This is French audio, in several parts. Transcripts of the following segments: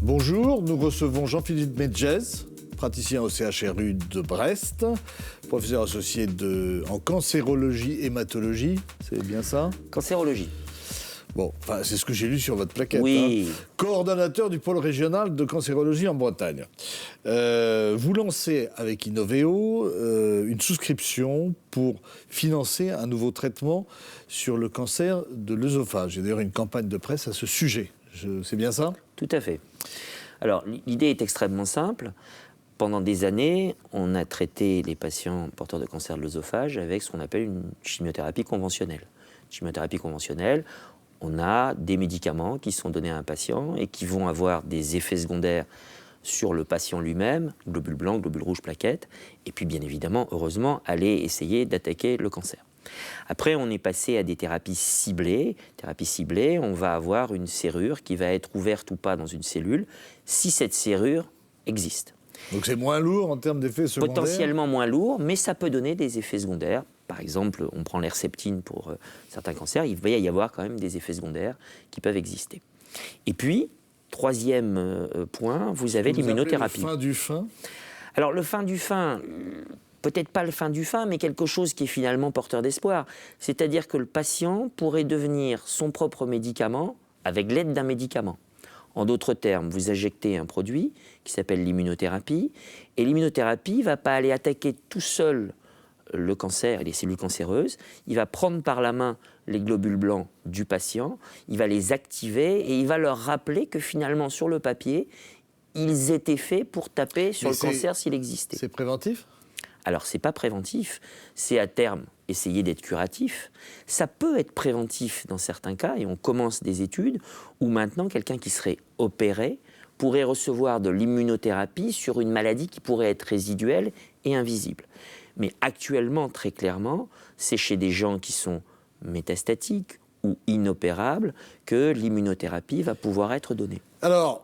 Bonjour, nous recevons Jean-Philippe Medjez, praticien au CHRU de Brest, professeur associé en cancérologie, hématologie, c'est bien ça? Cancérologie. Bon, enfin, c'est ce que j'ai lu sur votre plaquette. Oui. Coordonnateur du pôle régional de cancérologie en Bretagne. Vous lancez avec Innoveo une souscription pour financer un nouveau traitement sur le cancer de l'œsophage. Il y a d'ailleurs une campagne de presse à ce sujet. C'est bien ça? Tout à fait. Alors, l'idée est extrêmement simple. Pendant des années, on a traité les patients porteurs de cancer de l'œsophage avec ce qu'on appelle une chimiothérapie conventionnelle. Chimiothérapie conventionnelle, on a des médicaments qui sont donnés à un patient et qui vont avoir des effets secondaires sur le patient lui-même, globules blancs, globules rouges, plaquettes, et puis bien évidemment, heureusement, aller essayer d'attaquer le cancer. Après, on est passé à des thérapies ciblées. Thérapie ciblée, on va avoir une serrure qui va être ouverte ou pas dans une cellule, si cette serrure existe. Donc c'est moins lourd en termes d'effets secondaires? Potentiellement moins lourd, mais ça peut donner des effets secondaires. Par exemple, on prend l'Herceptine pour certains cancers, il va y avoir quand même des effets secondaires qui peuvent exister. Et puis, troisième point, vous avez l'immunothérapie. Le fin du fin? Alors le fin du fin, peut-être pas le fin du fin, mais quelque chose qui est finalement porteur d'espoir. C'est-à-dire que le patient pourrait devenir son propre médicament avec l'aide d'un médicament. En d'autres termes, vous injectez un produit qui s'appelle l'immunothérapie, et l'immunothérapie ne va pas aller attaquer tout seul le cancer et les cellules cancéreuses, il va prendre par la main les globules blancs du patient, il va les activer et il va leur rappeler que finalement, sur le papier, ils étaient faits pour taper sur le cancer s'il existait. C'est préventif? Alors, ce n'est pas préventif, c'est à terme essayer d'être curatif. Ça peut être préventif dans certains cas, et on commence des études où maintenant, quelqu'un qui serait opéré pourrait recevoir de l'immunothérapie sur une maladie qui pourrait être résiduelle et invisible. Mais actuellement, très clairement, c'est chez des gens qui sont métastatiques ou inopérables que l'immunothérapie va pouvoir être donnée. Alors,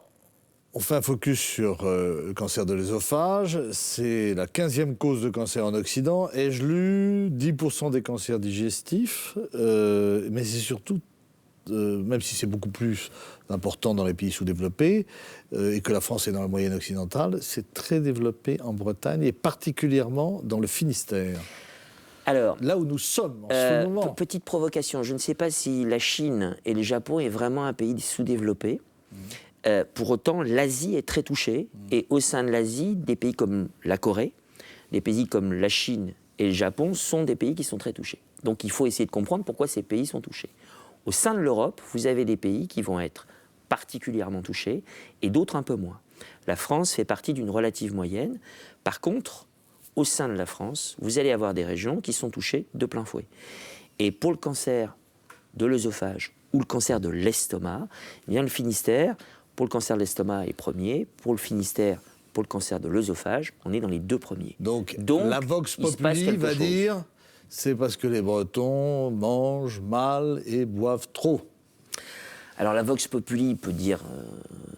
on fait un focus sur le cancer de l'œsophage. C'est la 15e cause de cancer en Occident. Ai-je lu 10% des cancers digestifs, mais c'est surtout, même si c'est beaucoup plus important dans les pays sous-développés, et que la France est dans la moyenne occidentale, c'est très développé en Bretagne, et particulièrement dans le Finistère. Alors, là où nous sommes en ce moment. Petite provocation, je ne sais pas si la Chine et le Japon est vraiment un pays sous-développé. Pour autant, l'Asie est très touchée, et au sein de l'Asie, des pays comme la Corée, des pays comme la Chine et le Japon sont des pays qui sont très touchés. Donc il faut essayer de comprendre pourquoi ces pays sont touchés. Au sein de l'Europe, vous avez des pays qui vont être particulièrement touchés et d'autres un peu moins. La France fait partie d'une relative moyenne. Par contre, au sein de la France, vous allez avoir des régions qui sont touchées de plein fouet. Et pour le cancer de l'œsophage ou le cancer de l'estomac, eh bien le Finistère, pour le cancer de l'estomac est premier, pour le Finistère, pour le cancer de l'œsophage, on est dans les deux premiers. Donc la Vox Populi va dire c'est parce que les Bretons mangent mal et boivent trop. Alors la Vox Populi peut dire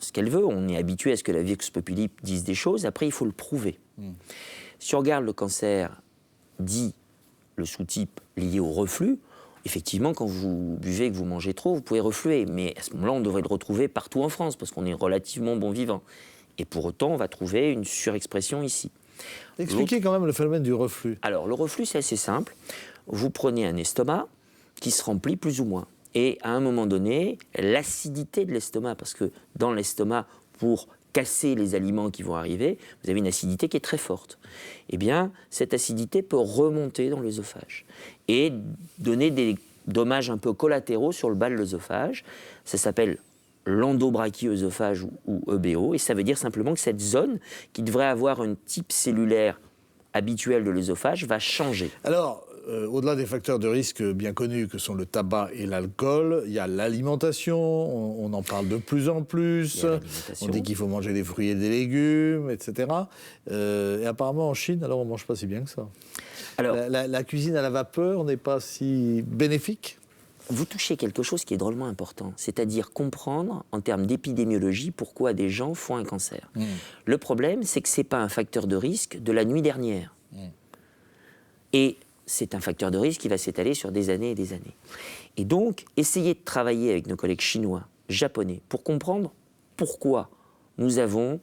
ce qu'elle veut, on est habitué à ce que la Vox Populi dise des choses, après il faut le prouver. Si on regarde le cancer dit, le sous-type lié au reflux, effectivement, quand vous buvez et que vous mangez trop, vous pouvez refluer. Mais à ce moment-là, on devrait le retrouver partout en France, parce qu'on est relativement bon vivant. Et pour autant, on va trouver une surexpression ici. Expliquez quand même le phénomène du reflux. Alors, le reflux, c'est assez simple. Vous prenez un estomac qui se remplit plus ou moins. Et à un moment donné, l'acidité de l'estomac, parce que dans l'estomac, pour casser les aliments qui vont arriver, vous avez une acidité qui est très forte. Eh bien, cette acidité peut remonter dans l'œsophage et donner des dommages un peu collatéraux sur le bas de l'œsophage. Ça s'appelle l'endobrachie-œsophage ou EBO, et ça veut dire simplement que cette zone, qui devrait avoir un type cellulaire habituel de l'œsophage, va changer. Alors, au-delà des facteurs de risque bien connus que sont le tabac et l'alcool, il y a l'alimentation, on en parle de plus en plus, on dit qu'il faut manger des fruits et des légumes, etc. Et apparemment en Chine, alors on ne mange pas si bien que ça. Alors, la cuisine à la vapeur n'est pas si bénéfique? Vous touchez quelque chose qui est drôlement important, c'est-à-dire comprendre, en termes d'épidémiologie, pourquoi des gens font un cancer. Le problème, c'est que ce n'est pas un facteur de risque de la nuit dernière. Et c'est un facteur de risque qui va s'étaler sur des années et des années. Et donc, essayer de travailler avec nos collègues chinois, japonais, pour comprendre pourquoi nous avons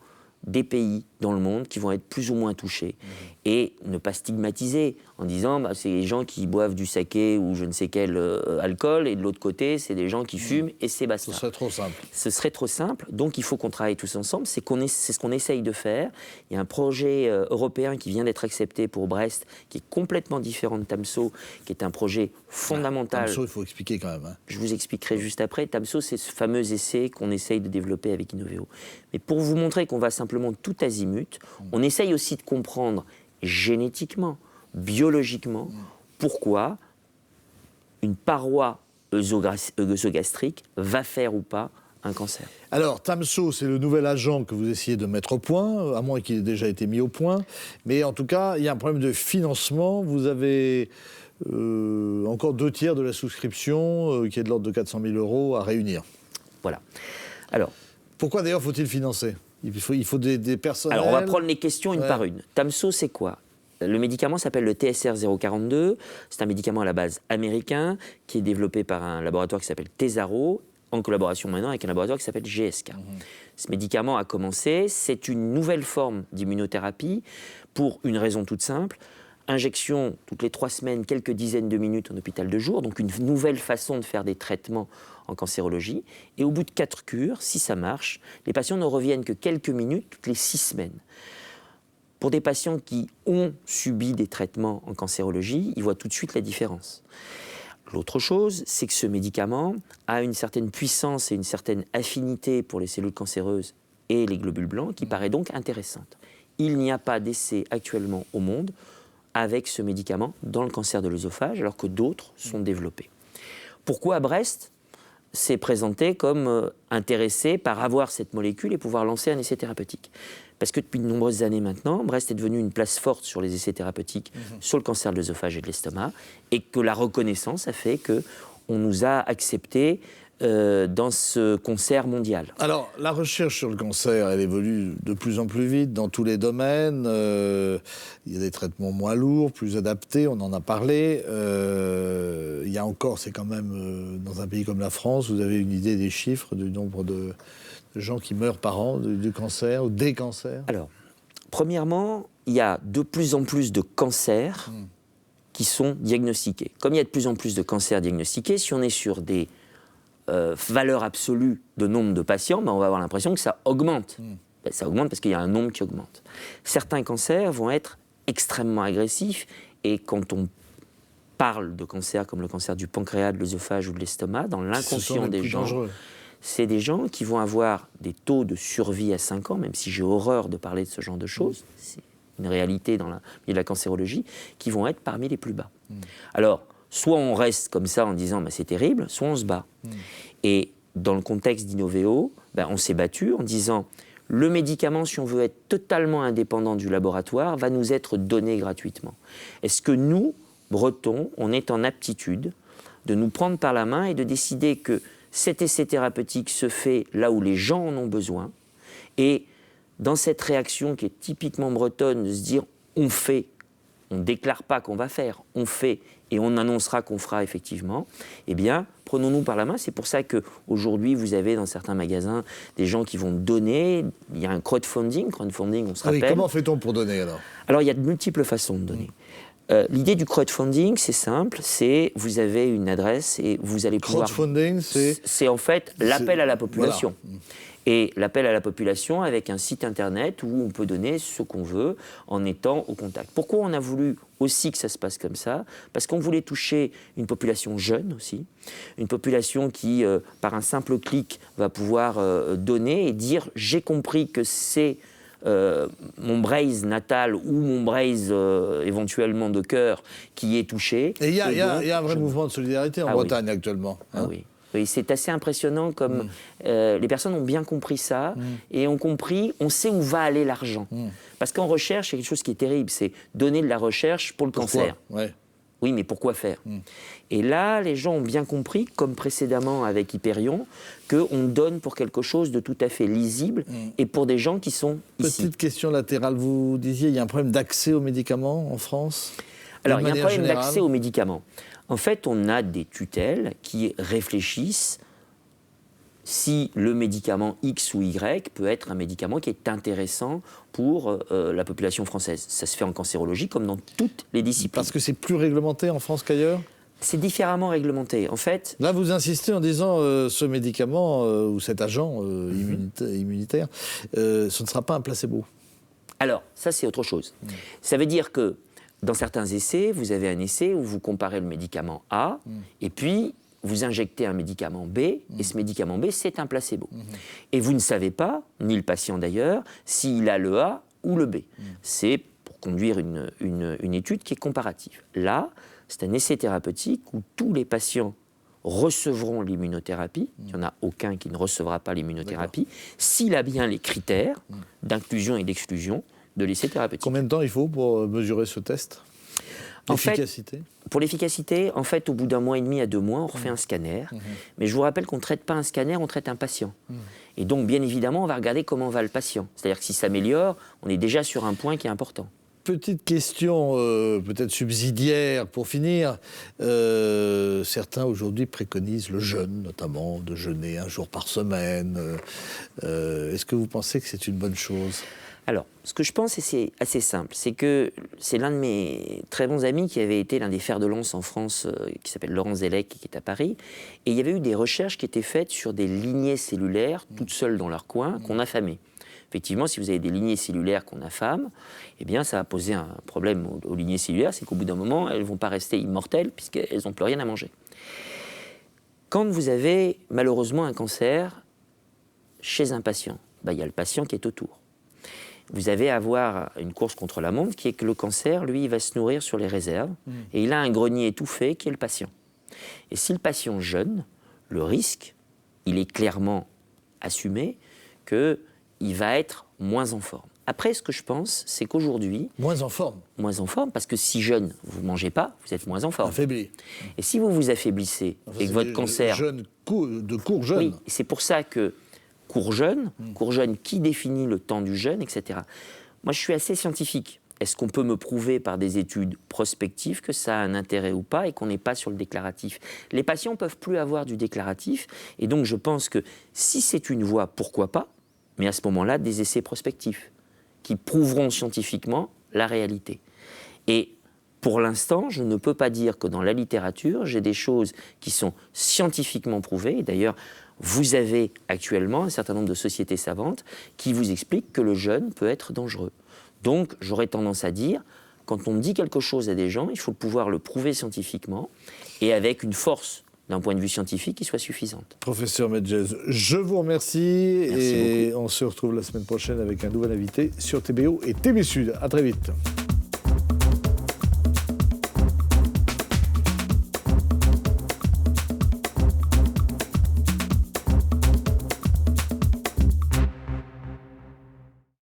des pays dans le monde qui vont être plus ou moins touchés. Et ne pas stigmatiser en disant c'est les gens qui boivent du saké ou je ne sais quel alcool, et de l'autre côté, c'est des gens qui fument et c'est basta. Ce serait trop simple. Ce serait trop simple, donc il faut qu'on travaille tous ensemble. C'est ce qu'on essaye de faire. Il y a un projet européen qui vient d'être accepté pour Brest, qui est complètement différent de TAMSO, qui est un projet fondamental. TAMSO, il faut expliquer quand même. Je vous expliquerai juste après. TAMSO, c'est ce fameux essai qu'on essaye de développer avec Innoveo. Mais pour vous montrer qu'on va simplement tout azimut, on essaye aussi de comprendre génétiquement, biologiquement, pourquoi une paroi œsogastrique va faire ou pas un cancer. Alors, TAMSO, c'est le nouvel agent que vous essayez de mettre au point, à moins qu'il ait déjà été mis au point. Mais en tout cas, il y a un problème de financement. Vous avez encore 2/3 de la souscription, qui est de l'ordre de 400 000 € à réunir. Voilà. Alors, pourquoi d'ailleurs faut-il financer ? Il faut des personnels. Alors, on va prendre les questions une par une. TAMSO, c'est quoi ? Le médicament s'appelle le TSR 042. C'est un médicament à la base américain qui est développé par un laboratoire qui s'appelle Tesaro, en collaboration maintenant avec un laboratoire qui s'appelle GSK. Ce médicament a commencé, c'est une nouvelle forme d'immunothérapie pour une raison toute simple. Injection toutes les 3 semaines, quelques dizaines de minutes en hôpital de jour, donc une nouvelle façon de faire des traitements en cancérologie. Et au bout de 4 cures, si ça marche, les patients ne reviennent que quelques minutes toutes les 6 semaines. Pour des patients qui ont subi des traitements en cancérologie, ils voient tout de suite la différence. L'autre chose, c'est que ce médicament a une certaine puissance et une certaine affinité pour les cellules cancéreuses et les globules blancs qui paraît donc intéressante. Il n'y a pas d'essai actuellement au monde avec ce médicament dans le cancer de l'œsophage, alors que d'autres sont développés. Pourquoi Brest s'est présenté comme intéressé par avoir cette molécule et pouvoir lancer un essai thérapeutique ? Parce que depuis de nombreuses années maintenant, Brest est devenu une place forte sur les essais thérapeutiques sur le cancer de l'œsophage et de l'estomac, et que la reconnaissance a fait qu'on nous a acceptés dans ce concert mondial. Alors, la recherche sur le cancer, elle évolue de plus en plus vite dans tous les domaines. Il y a des traitements moins lourds, plus adaptés, on en a parlé. Il y a encore, c'est quand même, dans un pays comme la France, vous avez une idée des chiffres, du nombre de gens qui meurent par an du cancer ou des cancers? Alors, premièrement, il y a de plus en plus de cancers qui sont diagnostiqués. Comme il y a de plus en plus de cancers diagnostiqués, si on est sur des valeurs absolues de nombre de patients, on va avoir l'impression que ça augmente. Ça augmente parce qu'il y a un nombre qui augmente. Certains cancers vont être extrêmement agressifs, et quand on parle de cancers comme le cancer du pancréas, de l'œsophage ou de l'estomac, dans l'inconscient des gens, dangereux. C'est des gens qui vont avoir des taux de survie à 5 ans, même si j'ai horreur de parler de ce genre de choses, c'est une réalité dans le milieu de la cancérologie, qui vont être parmi les plus bas. Alors, soit on reste comme ça en disant c'est terrible, soit on se bat. Et dans le contexte d'Innoveo, on s'est battu en disant le médicament, si on veut être totalement indépendant du laboratoire, va nous être donné gratuitement. Est-ce que nous, Bretons, on est en aptitude de nous prendre par la main et de décider que cet essai thérapeutique se fait là où les gens en ont besoin, et dans cette réaction qui est typiquement bretonne, de se dire on fait, on ne déclare pas qu'on va faire, on fait et on annoncera qu'on fera effectivement, eh bien, prenons-nous par la main. C'est pour ça qu'aujourd'hui, vous avez dans certains magasins des gens qui vont donner, il y a un crowdfunding, on se rappelle. Comment fait-on pour donner alors ? Alors, il y a de multiples façons de donner. L'idée du crowdfunding, c'est simple, c'est vous avez une adresse et vous allez pouvoir... Crowdfunding, c'est en fait l'appel à la population. Voilà. Et l'appel à la population avec un site internet où on peut donner ce qu'on veut en étant au contact. Pourquoi on a voulu aussi que ça se passe comme ça ? Parce qu'on voulait toucher une population jeune aussi, une population qui, par un simple clic, va pouvoir donner et dire « j'ai compris que c'est... mon braise natal ou mon braise éventuellement de cœur qui est touché. » Et il y a un vrai mouvement de solidarité en Bretagne actuellement. Hein. Oui, c'est assez impressionnant comme les personnes ont bien compris ça et ont compris, on sait où va aller l'argent. Parce qu'en recherche, il y a quelque chose qui est terrible, c'est donner de la recherche pour le cancer. Oui, mais pourquoi faire ? Et là, les gens ont bien compris, comme précédemment avec Hyperion, qu'on donne pour quelque chose de tout à fait lisible et pour des gens qui sont ici. Petite question latérale, vous disiez, il y a un problème d'accès aux médicaments en France ? Alors, il y a un problème d'accès aux médicaments. En fait, on a des tutelles qui réfléchissent si le médicament X ou Y peut être un médicament qui est intéressant pour la population française. Ça se fait en cancérologie comme dans toutes les disciplines. Parce que c'est plus réglementé en France qu'ailleurs ? C'est différemment réglementé. En fait, là, vous insistez en disant ce médicament ou cet agent immunitaire, ce ne sera pas un placebo. Alors, ça, c'est autre chose. Ça veut dire que dans certains essais, vous avez un essai où vous comparez le médicament A et puis vous injectez un médicament B et ce médicament B, c'est un placebo. Et vous ne savez pas, ni le patient d'ailleurs, s'il a le A ou le B. C'est pour conduire une étude qui est comparative. Là, c'est un essai thérapeutique où tous les patients recevront l'immunothérapie. Il n'y en a aucun qui ne recevra pas l'immunothérapie, s'il a bien les critères d'inclusion et d'exclusion de l'essai thérapeutique. Combien de temps il faut pour mesurer ce test ? L'efficacité ? En fait, pour l'efficacité, en fait, au bout d'1 mois et demi à 2 mois, on refait un scanner. Mais je vous rappelle qu'on ne traite pas un scanner, on traite un patient. Et donc, bien évidemment, on va regarder comment va le patient. C'est-à-dire que s'il s'améliore, on est déjà sur un point qui est important. Petite question peut-être subsidiaire pour finir. Certains aujourd'hui préconisent le jeûne, notamment de jeûner 1 jour par semaine. Est-ce que vous pensez que c'est une bonne chose ? Alors, ce que je pense, et c'est assez simple, c'est que c'est l'un de mes très bons amis qui avait été l'un des fers de lance en France, qui s'appelle Laurent Zellec, qui est à Paris. Et il y avait eu des recherches qui étaient faites sur des lignées cellulaires, toutes seules dans leur coin, qu'on affamait. Effectivement, si vous avez des lignées cellulaires qu'on affame, eh bien, ça va poser un problème aux lignées cellulaires, c'est qu'au bout d'un moment, elles ne vont pas rester immortelles puisqu'elles n'ont plus rien à manger. Quand vous avez malheureusement un cancer chez un patient, il y a le patient qui est autour. Vous avez à avoir une course contre la montre qui est que le cancer, lui, il va se nourrir sur les réserves et il a un grenier étouffé qui est le patient. Et si le patient jeûne, le risque, il est clairement assumé qu'il va être moins en forme. Après, ce que je pense, c'est qu'aujourd'hui... Moins en forme ? Moins en forme, parce que si jeune, vous ne mangez pas, vous êtes moins en forme. Affaibli. Et si vous vous affaiblissez et que votre cancer... De court jeûne. Oui, c'est pour ça que court jeûne, qui définit le temps du jeûne, etc. Moi, je suis assez scientifique. Est-ce qu'on peut me prouver par des études prospectives que ça a un intérêt ou pas et qu'on n'est pas sur le déclaratif ? Les patients ne peuvent plus avoir du déclaratif, et donc je pense que si c'est une voie, pourquoi pas ? Mais à ce moment-là, des essais prospectifs qui prouveront scientifiquement la réalité. Et pour l'instant, je ne peux pas dire que dans la littérature, j'ai des choses qui sont scientifiquement prouvées. Et d'ailleurs, vous avez actuellement un certain nombre de sociétés savantes qui vous expliquent que le jeûne peut être dangereux. Donc, j'aurais tendance à dire, quand on dit quelque chose à des gens, il faut pouvoir le prouver scientifiquement et avec une force d'un point de vue scientifique qui soit suffisante. Professeur Medjez, je vous remercie. Merci et beaucoup. On se retrouve la semaine prochaine avec un nouvel invité sur TBO et TB Sud. À très vite.